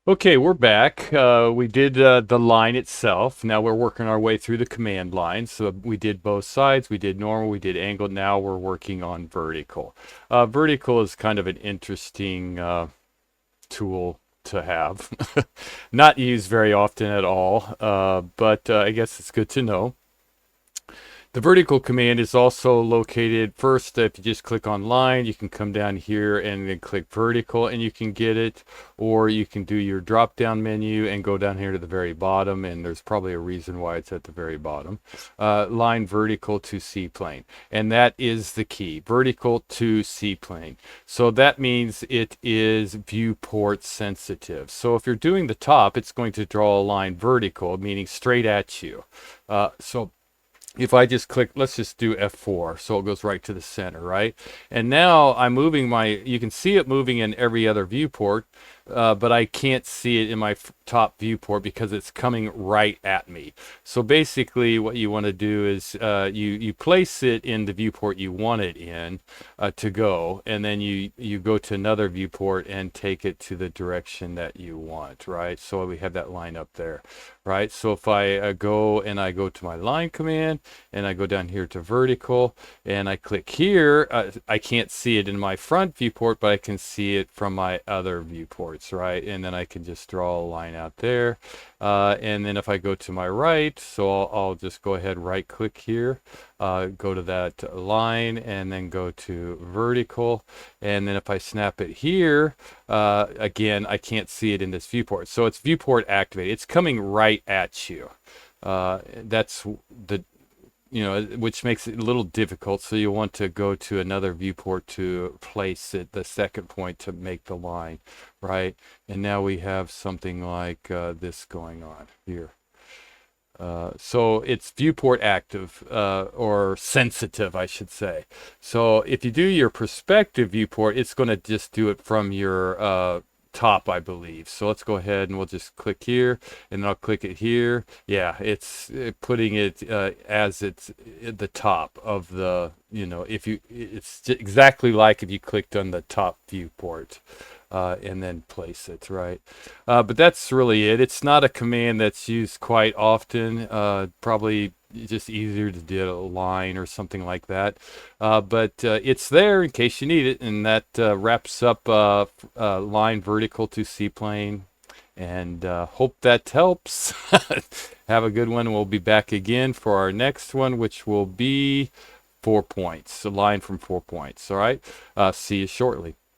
Okay, we're back. We did the line itself. Now we're working our way through the command line. So we did both sides. We did normal. We did angled. Now we're working on vertical. Vertical is kind of an interesting tool to have. Not used very often at all, but I guess it's good to know. The vertical command is also located first. If you just click on line, you can come down here and then click vertical and you can get it, or you can do your drop down menu and go down here to the very bottom, and there's probably a reason why it's at the very bottom. Line vertical to C plane, and that is the key, vertical to C plane. So that means it is viewport sensitive. So if you're doing the top, it's going to draw a line vertical, meaning straight at you. So if I just click, let's just do F4, so it goes right to the center, right? And now I'm moving you can see it moving in every other viewport, but I can't see it in my top viewport because it's coming right at me. So basically what you want to do is you place it in the viewport you want it in to go, and then you go to another viewport and take it to the direction that you want, right? So we have that line up there, right? So if I go to my line command, and I go down here to vertical, and I click here, I can't see it in my front viewport, but I can see it from my other viewports, right? And then I can just draw a line out there. And then if I go to my right, so I'll just go ahead, right click here, go to that line, and then go to vertical. And then if I snap it here, again, I can't see it in this viewport. So it's viewport activated. It's coming right at you. That's the which makes it a little difficult. So you want to go to another viewport to place it, the second point to make the line, right? And now we have something like this going on here. So it's viewport active, or sensitive, I should say. So if you do your perspective viewport, it's going to just do it from your top, I believe. So let's go ahead and we'll just click here, and then I'll click it here. Yeah, it's putting it as it's at the top of the, it's exactly like if you clicked on the top viewport. And then place it, right? But that's really it. It's not a command that's used quite often. Probably just easier to do a line or something like that. But it's there in case you need it. And that wraps up line vertical to C plane. And hope that helps. Have a good one. We'll be back again for our next one, which will be 4 points, a line from 4 points. All right. See you shortly.